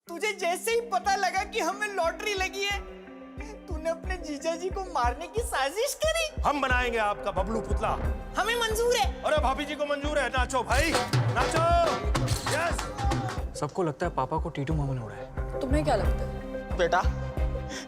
तुझे जैसे ही पता लगा कि हमें लॉटरी लगी है, तूने अपने जीजा जी को मारने की साजिश करी। हम बनाएंगे आपका बबलू पुतला। हमें मंजूर है। अरे भाभी जी को मंजूर है। नाचो भाई, नाचो। यस। सबको लगता है पापा को टीटू मामा ने उड़ाया। तुम्हें क्या लगता है? बेटा,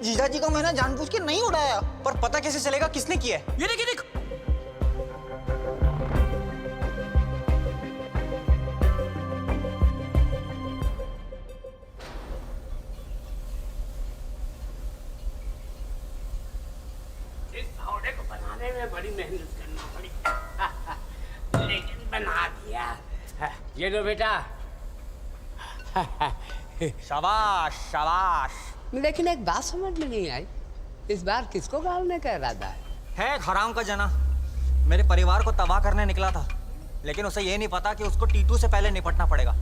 जीजा जी को मैंने जानबूझ के नहीं उड़ाया। पर पता कैसे चलेगा किसने किया है? ये देख। इस फावड़े को बनाने में बड़ी मेहनत करना पड़ी, लेकिन बना दिया। ये लो बेटा। शाबाश शाबाश। लेकिन एक बात समझ में नहीं आई, इस बार किसको गालने का इरादा है? है हराम का जना, मेरे परिवार को तबाह करने निकला था, लेकिन उसे ये नहीं पता कि उसको टीटू से पहले निपटना पड़ेगा।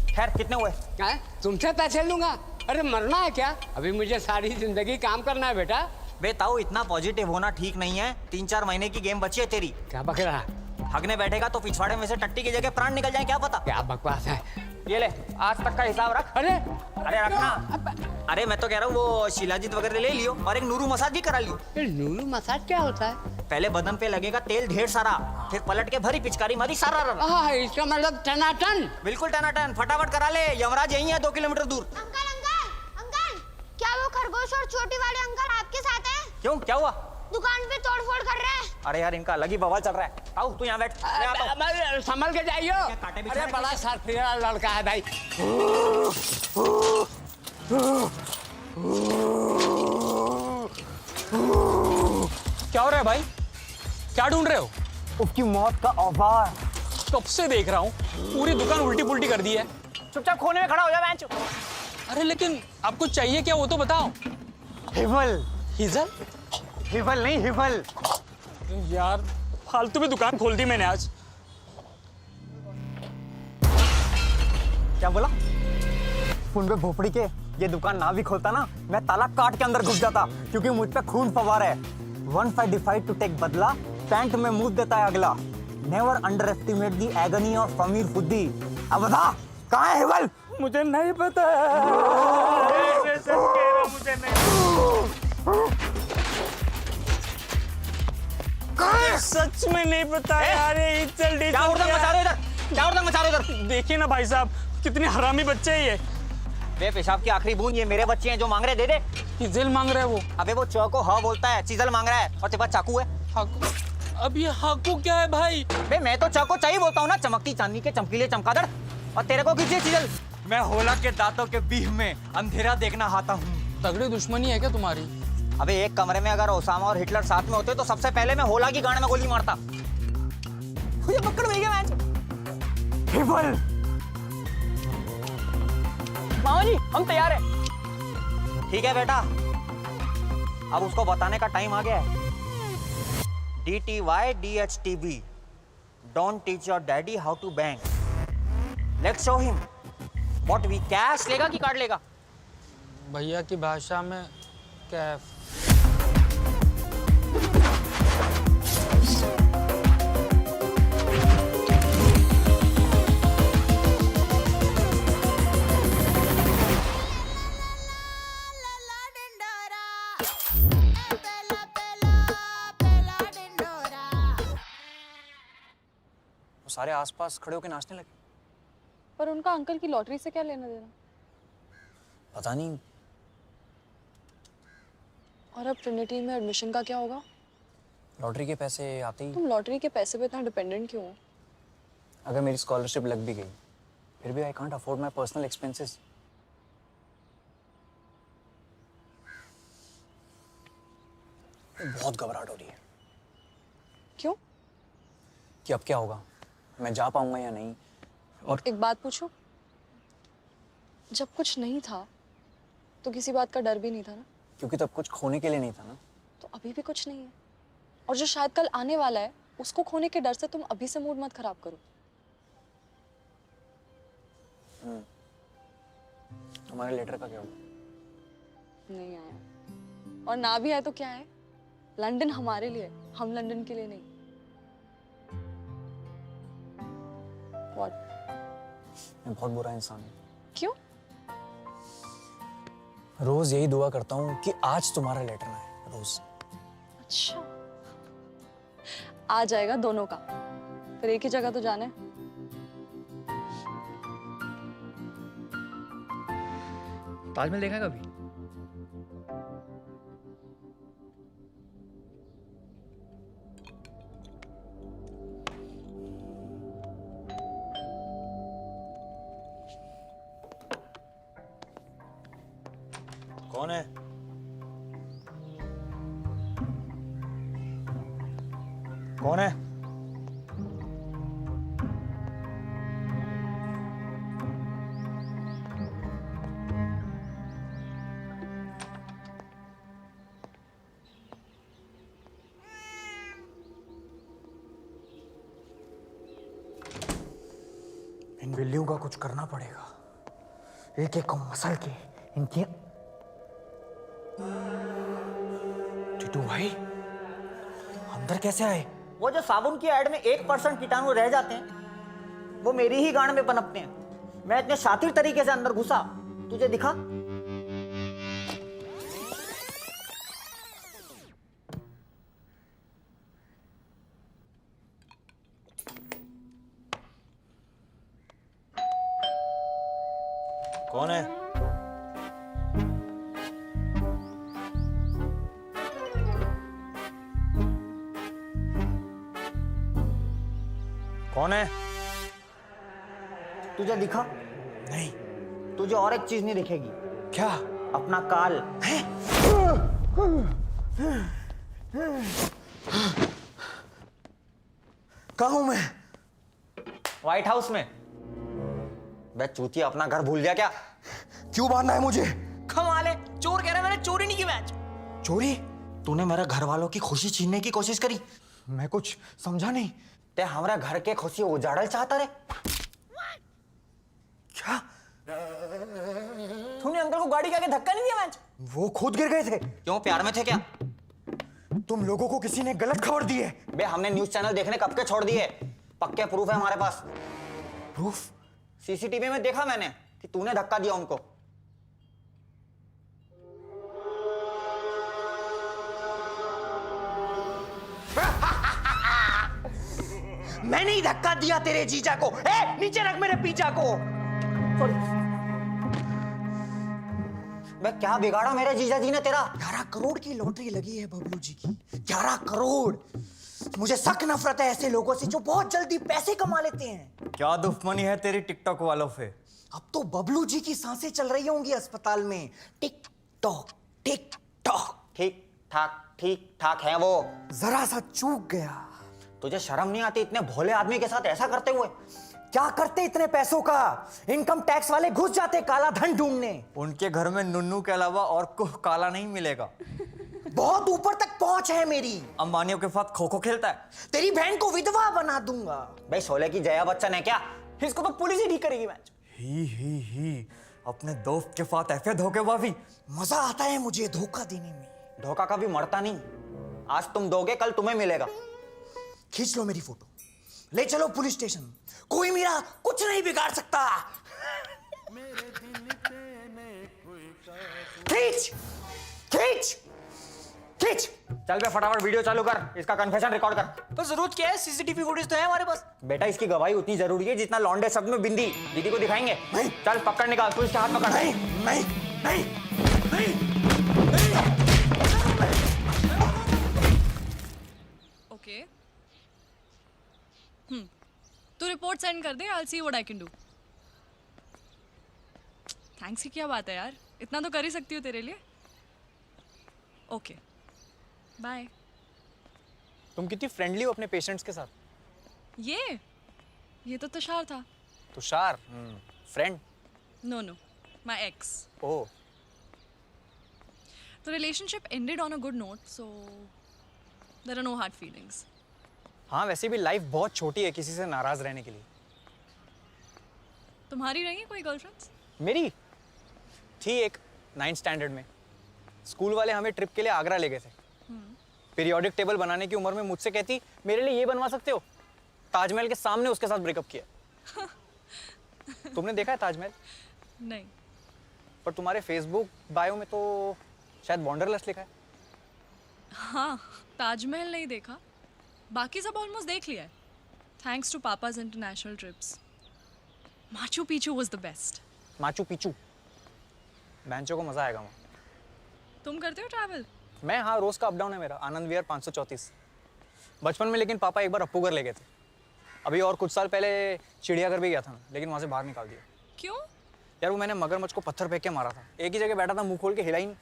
खैर कितने हुए? क्या तुमसे पैसे लूंगा? अरे मरना है क्या? अभी मुझे सारी जिंदगी काम करना है बेटा। बे ताऊ, इतना पॉजिटिव होना ठीक नहीं है। 3-4 महीने की गेम बची है तेरी। क्या बक रहा? हगने बैठेगा तो पिछवाड़े में से टट्टी की जगह प्राण निकल जाए, क्या पता। क्या बकवास है? ये ले, आज तक का हिसाब रख। अरे अरे रखना। अरे मैं तो कह रहा हूँ वो शिलाजीत वगैरह ले लियो और एक नूरू मसाज भी करा लियो। ये नूरू मसाज क्या होता है? पहले बदन पे लगेगा तेल ढेर सारा, फिर पलट के भरी पिचकारी मारी सारा। इसका मतलब टनाटन। बिल्कुल टनाटन, फटाफट करा ले। यमराज यही है 2 किलोमीटर दूर। अंकल अंकल अंकल, क्या वो खरगोश और छोटी वाले अंकल आपके साथ हैं? क्यों, क्या हुआ? दुकान पे तोड़फोड़ कर रहे हैं। अरे यार, इनका अलग ही बवाल चल रहा है। आओ तू यहाँ बैठ। मैं आता हूँ। संभल के जाइयो। कांटे भी अरे चढ़े बड़ा हैं? साथीरा लड़का है भाई। क्या हो रहा है भाई? क्या ढूंढ रहे हो? उसकी मौत का ऑफर। कब से देख रहा हूँ, पूरी दुकान उल्टी पुल्टी कर दी है। चुपचाप खोने में खड़ा हो जा बेंच। अरे लेकिन आपको चाहिए क्या वो तो बताओ। हिवल। हिजल? हिवल नहीं, हिवल। यार फालतू में दुकान खोल दी मैंने आज। क्या बोला? खून पे भोपड़ी के ये दुकान ना भी खोलता ना, मैं ताला काट के अंदर घुस जाता, क्योंकि मुझ पे खून फवार है। 155 टू टेक बदला, पैंट में मुंह देता है अगला। Never underestimate the agony of फमीर फुद्दी। अब बता, कहाँ है हिवल? मुझे नहीं पता। मुझे नहीं। सच में नहीं पता यार। ये चल डी क्या उड़दंग मचा रहे हो इधर? क्या उड़दंग मचा रहे हो इधर? देखिए ना भाई साहब, कितने हरामी बच्चे हैं ये। बे पेशाब की आखिरी बूंद ये मेरे बच्चे हैं, जो मांग रहे दे दे। हिजल मांग रहा है वो। अबे वो च को ह बोलता है, चीजल मांग रहा है, और तेरे पास चाकू है। हाकू? अब ये हाकू क्या है भाई? बे मैं तो च को चाहिए बोलता हूँ ना, चमकती चांदी के चमकीले चमकादड़। और तेरे को कीजिए चीजल। मैं होला के दांतों के बीच में अंधेरा देखना आता हूँ। तगड़ी दुश्मनी है क्या तुम्हारी? अबे एक कमरे में अगर ओसामा और हिटलर साथ में होते तो सबसे पहले मैं होला की गांड में गोली मारता। ये पकड़ वही गया मैच। हिवल। मामा जी, हम तैयार हैं। ठीक है बेटा, अब उसको बताने का टाइम आ गया है। DTY DHTB, Don't teach your daddy how to bang. Let's show him. What we cash लेगा कि कार्ड लेगा? भैया की भाषा में कैफ। सारे आसपास खड़े होकर नाचने लगे। पर उनका अंकल की लॉटरी से क्या लेना देना? पता नहीं। और अब ट्रिनिटी में एडमिशन का क्या होगा? लॉटरी के पैसे आते ही। तुम लॉटरी के पैसे पे इतना डिपेंडेंट क्यों हो? अगर मेरी स्कॉलरशिप लग भी गई, फिर भी I can't afford my personal expenses. बहुत घबराहट हो रही है। क्यों? कि अब क्या होगा, मैं जा पाऊंगा या नहीं। और एक बात पूछूं? जब कुछ नहीं था तो किसी बात का डर भी नहीं था ना? क्योंकि तब कुछ खोने के लिए नहीं था ना। तो अभी भी कुछ नहीं है, और जो शायद कल आने वाला है उसको खोने के डर से तुम अभी से मूड मत खराब करो। तुम्हारे लेटर का क्या हुआ? नहीं आया, और ना भी आया तो क्या है, लंदन हमारे लिए, हम लंदन के लिए नहीं। What? मैं बहुत बुरा इंसान हूँ। क्यों? रोज यही दुआ करता हूँ कि आज तुम्हारा लेटर ना आए, रोज। अच्छा, आ जाएगा दोनों का, फिर एक ही जगह तो जाने। ताजमहल देखा है कभी? कौन है? कौन है? इन बिल्लियों का कुछ करना पड़ेगा, एक एक को मसल के इनकी। टीटू भाई अंदर कैसे आए? वो जो साबुन की ऐड में 1% कीटाणु रह जाते हैं वो मेरी ही गांड में पनपते हैं। मैं इतने शातिर तरीके से अंदर घुसा, तुझे दिखा? कौन है? कौन है? तुझे दिखा? नहीं। तुझे और एक चीज नहीं दिखेगी। क्या? अपना काल। कहाँ हूं मैं? व्हाइट हाउस में। बे चूतिया, अपना घर भूल गया क्या? क्यों मारना है मुझे? कमाल है, चोर कह रहा है मैंने चोरी नहीं की मैच। चोरी? तूने मेरे घर वालों की खुशी छीनने की कोशिश करी। मैं कुछ समझा नहीं। ते हमारा घर के खुशी उजाड़ल चाहता रे। क्या? तूने अंकल को गाड़ी के आगे धक्का नहीं दिया मैच? वो खुद गिर गए थे। क्यों, प्यार में थे क्या? तुम लोगों को किसी ने गलत खबर दी है। बे हमने न्यूज चैनल देखने कब के छोड़ दिए, पक्के प्रूफ है हमारे पास। प्रूफ? सीसीटीवी में देखा मैंने कि तूने धक्का दिया उनको। मैंने ही धक्का दिया तेरे जीजा को। ए, नीचे रख मेरे पीछा को। बे क्या बिगाड़ा मेरे जीजा जी ने तेरा? 11 करोड़ की लॉटरी लगी है बबलू जी की। 11 करोड़। मुझे सख्त नफरत है ऐसे लोगों से जो बहुत जल्दी पैसे कमा लेते हैं। क्या दुश्मनी है तेरी टिकटॉक वालों से? अब तो बबलू जी की सांसें चल रही होंगी अस्पताल में। Tick tock tick tock. ठीक ठाक है वो। जरा सा चूक गया। तुझे शर्म नहीं आती इतने भोले आदमी के साथ ऐसा करते हुए? क्या करते इतने पैसों का? इनकम टैक्स वाले घुस जाते काला धन ढूंढने। उनके घर में नुन्नू के अलावा और कुछ काला नहीं मिलेगा। बहुत ऊपर तक पहुंच है मेरी। अंबानियों के साथ खो खो खेलता है। तेरी बहन को विधवा बना दूंगा। भाई शोले की जया बच्चन है क्या? इसको तो पुलिस ही ठीक करेगी मैच। ही अपने दोस्त के साथ ऐसे धोखेबाजी। मजा आता है मुझे धोखा देने में। धोखा कभी मरता नहीं। आज तुम दोगे कल तुम्हें मिलेगा। खींच लो मेरी फोटो, ले चलो पुलिस स्टेशन। कोई मेरा कुछ नहीं बिगाड़ सकता। खींच खींच खींच। चल बे फटाफट वीडियो चालू कर, इसका कन्फेशन रिकॉर्ड कर। तो जरूरत क्या है, सीसीटीवी फुटेज तो है हमारे पास। बेटा इसकी गवाही उतनी जरूरी है जितना लौंडे शब्द में बिंदी। दीदी को दिखाएंगे। नहीं। चल पकड़ निकाल, तू इसके हाथ पकड़। नहीं नहीं नहीं नहीं। ओके, तू रिपोर्ट सेंड कर दे, I will see what I can do. Thanks की क्या बात है यार, इतना तो कर ही सकती हूँ तेरे लिए। Okay bye. तुम कितनी फ्रेंडली हो अपने पेशेंट्स के साथ। ये तो तुषार था। Tushar? Friend? No my ex. Oh. The relationship ended on a good note, so there are no hard feelings. हाँ, वैसे भी लाइफ बहुत छोटी है किसी से नाराज रहने के लिए। तुम्हारी रही है कोई गर्लफ्रेंड्स? मेरी थी एक 9th स्टैंडर्ड में। स्कूल वाले हमें ट्रिप के लिए आगरा ले गए थे। पीरियोडिक टेबल बनाने की उम्र में मुझसे कहती, मेरे लिए ये बनवा सकते हो? ताजमहल के सामने उसके साथ ब्रेकअप किया। तुमने देखा है ताजमहल? नहीं। पर तुम्हारे फेसबुक बायो में तो शायद वॉन्डरलस्ट लिखा है। हाँ, ताजमहल नहीं देखा, बाकी सब ऑलमोस्ट देख लिया है, thanks to papa's international trips. Machu Picchu was the best. Machu Picchu, बैंचो को मजा आएगा वहाँ। तुम करते हो ट्रैवल? मैं, हाँ, रोज का अप डाउन है मेरा। आनंद विहार 534 बचपन में, लेकिन पापा एक बार अप्पूगर ले गए थे। अभी और कुछ साल पहले चिड़ियाघर भी गया था मैं, लेकिन वहाँ से बाहर निकाल दिया। क्यों? यार वो मैंने मगरमच्छ को पत्थर फेंक के मारा था, एक ही जगह बैठा था, मुंह खोल के हिला ही नहीं।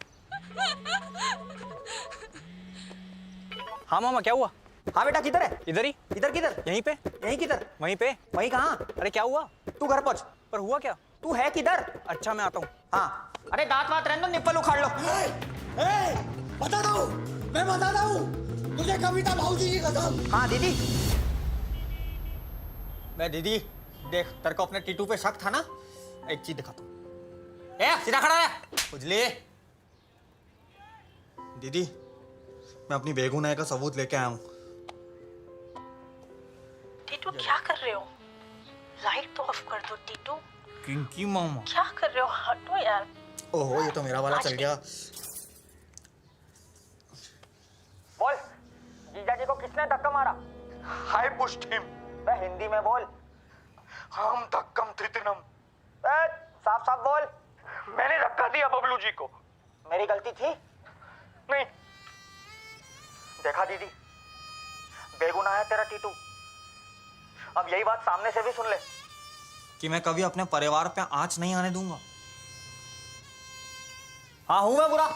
हाँ मामा, क्या हुआ? हाँ बेटा, किधर है? इधर ही। इधर किधर? यहीं पे। यहीं किधर? वहीं पे। वहीं कहाँ? अरे क्या हुआ? तू घर पहुंच। पर हुआ क्या? तू है किधर? अच्छा मैं आता हूँ। हाँ, अरे दांत वात रहने दो, निप्पल उखाड़ लो। बताता हूँ, मैं बताता हूँ तुझे कविता भाऊजी की कसम। हाँ दीदी। मैं दीदी, देख तेरे को अपने टीटू पे शक था ना, एक चीज दिखाता हूँ। ए सीधा खड़ा है उजले। दीदी, मैं अपनी बेगुनाही का सबूत लेके आया हूँ। टीटू क्या कर रहे हो? लाइट तो ऑफ कर दो टीटू। किंकी मामा। क्या कर रहे हो? हटो यार। ओहो, ये तो मेरा वाला चल गया। बोल, जीजा जी को किसने धक्का मारा? हाय पुश्ड हिम। बे हिंदी में बोल। हम धक्कम थितनम। ए, साफ साफ बोल। मैंने धक्का दिया बबलू जी को। मेरी गलती थी? नहीं। देखा दीदी, बेगुनाह है तेरा टीटू। अब यही बात सामने से भी सुन ले कि मैं कभी अपने परिवार पे आंच नहीं आने दूंगा। हाँ हूं मैं बुरा,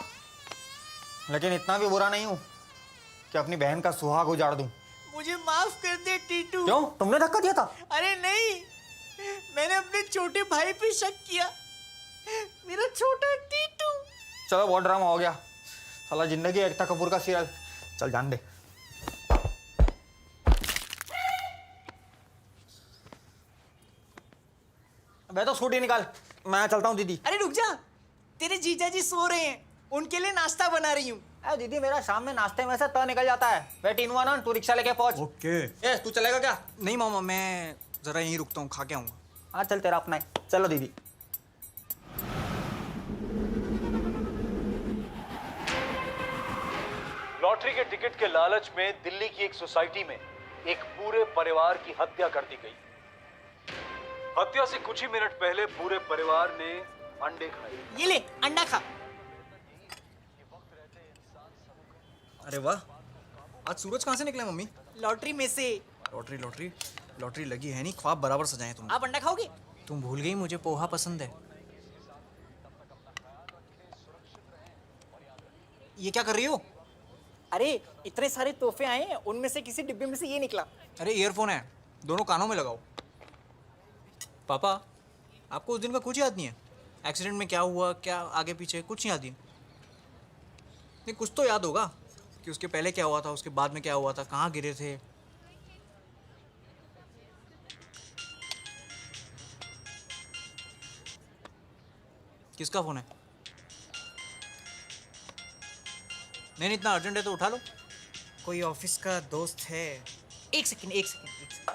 लेकिन इतना भी बुरा नहीं हूं कि अपनी बहन का सुहाग उजाड़ दूं। मुझे माफ कर दे टीटू। क्यों? तुमने धक्का दिया था? अरे नहीं, मैंने अपने छोटे भाई पे शक किया, मेरा छोटा टीटू। चलो बहुत ड्रामा हो गया, साला जिंदगी एकता कपूर का सीरियल। चल जान दे। मैं तो स्कूटी निकाल, मैं चलता हूँ दीदी। अरे रुक जा, तेरे जीजा जी सो रहे हैं, उनके लिए नाश्ता बना रही हूँ। अरे दीदी, मेरा शाम में नाश्ते में से त निकल जाता है। वेट इन वन, तू रिक्शा लेके पहुंच। ओके। ए, तू चलेगा क्या? नहीं मामा, मैं जरा यहीं रुकता हूँ, खा के आऊंगा। हाँ चल, तेरा अपना है। चलो दीदी। लॉटरी के टिकट के लालच में दिल्ली की एक सोसाइटी में एक पूरे परिवार की हत्या कर दी गई। हत्या से कुछ ही मिनट पहले पूरे परिवार ने अंडे खाए। ये ले अंडा खा। अरे वाह, आज सूरज कहाँ से निकला मम्मी? लॉटरी में से। लॉटरी लॉटरी लॉटरी लगी है नहीं, ख्वाब बराबर सजाए तुम। आप अंडा खाओगे? तुम भूल गई मुझे पोहा पसंद है। ये क्या कर रही हो? अरे इतने सारे तोहफे आए हैं, उनमें से किसी डिब्बे में से ये निकला। अरे ईयरफोन है, दोनों कानों में लगाओ। पापा, आपको उस दिन का कुछ याद नहीं है? एक्सीडेंट में क्या हुआ, क्या आगे पीछे, कुछ याद नहीं? नहीं, कुछ तो याद होगा कि उसके पहले क्या हुआ था, उसके बाद में क्या हुआ था, कहाँ गिरे थे। किसका फोन है? नहीं, इतना अर्जेंट है तो उठा लो। कोई ऑफिस का दोस्त है। एक सेकंड, एक सेकंड, एक सेकंड।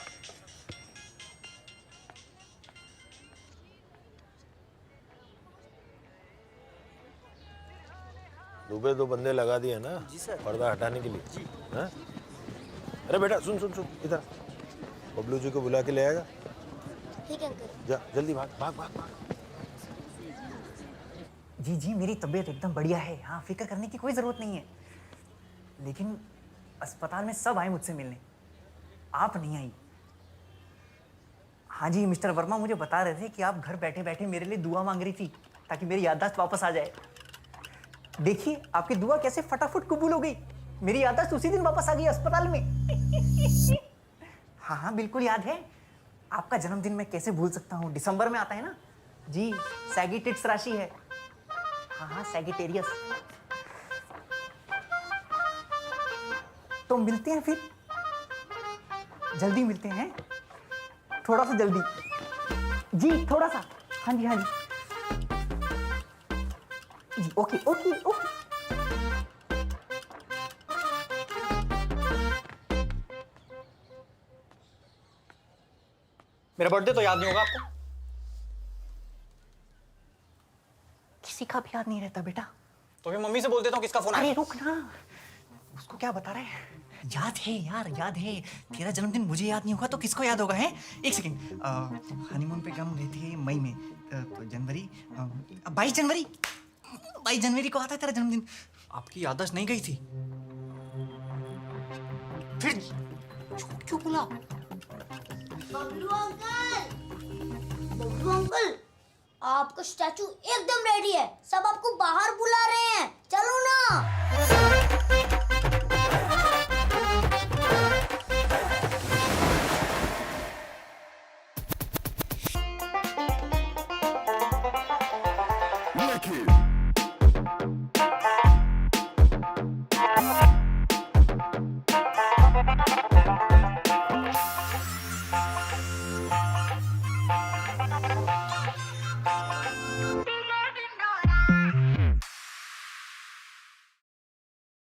दुबे दो बंदे लगा दिए ना जी सर। पर्दा हटाने के लिए जी। हाँ? अरे बेटा सुन सुन सुन, इधर बबलू जी को बुला के ले आएगा। ठीक है अंकल। जा जल्दी भाग भाग भाग भाग। जी जी, मेरी तबीयत एकदम बढ़िया है। हाँ, फिक्र करने की कोई ज़रूरत नहीं है। लेकिन अस्पताल में सब आए मुझसे मिलने, आप नहीं आई। हाँ जी, मिस्टर वर्मा मुझे बता रहे थे कि आप घर बैठे बैठे मेरे लिए दुआ मांग रही थी ताकि मेरी याददाश्त वापस आ जाए। देखिए, आपकी दुआ कैसे फटाफट कबूल हो गई। मेरी याददाश्त उसी दिन वापस आ गई अस्पताल में। हाँ हाँ, बिल्कुल याद है। आपका जन्मदिन मैं कैसे भूल सकता हूँ, दिसंबर में आता है ना जी। सैगिटेट्स राशि है। हाँ हाँ, सैगिटेरियस। तो मिलते हैं फिर, जल्दी मिलते हैं, थोड़ा सा जल्दी जी, थोड़ा सा। हाँ जी हाँ जी जी, ओके ओके ओके। मेरा बर्थडे तो याद नहीं होगा आपको? किसी का भी याद नहीं रहता बेटा। तो मैं मम्मी से बोल देता हूँ किसका फोन अरे आया। रुक ना, उसको क्या बता रहे हैं? याद है यार, याद है। तेरा जन्मदिन मुझे याद नहीं होगा तो किसको याद होगा? है एक सेकंड, हनीमून पे हम गए थे मई में, तो जनवरी, 22 जनवरी, 22 जनवरी को आता है तेरा जन्मदिन। आपकी याददाश्त नहीं गई थी? फिर झूठ क्यों बोला? बबलू अंकल, आपका स्टैचू एकदम रेडी है, सब आपको बाहर बुला रहे हैं, चलो ना।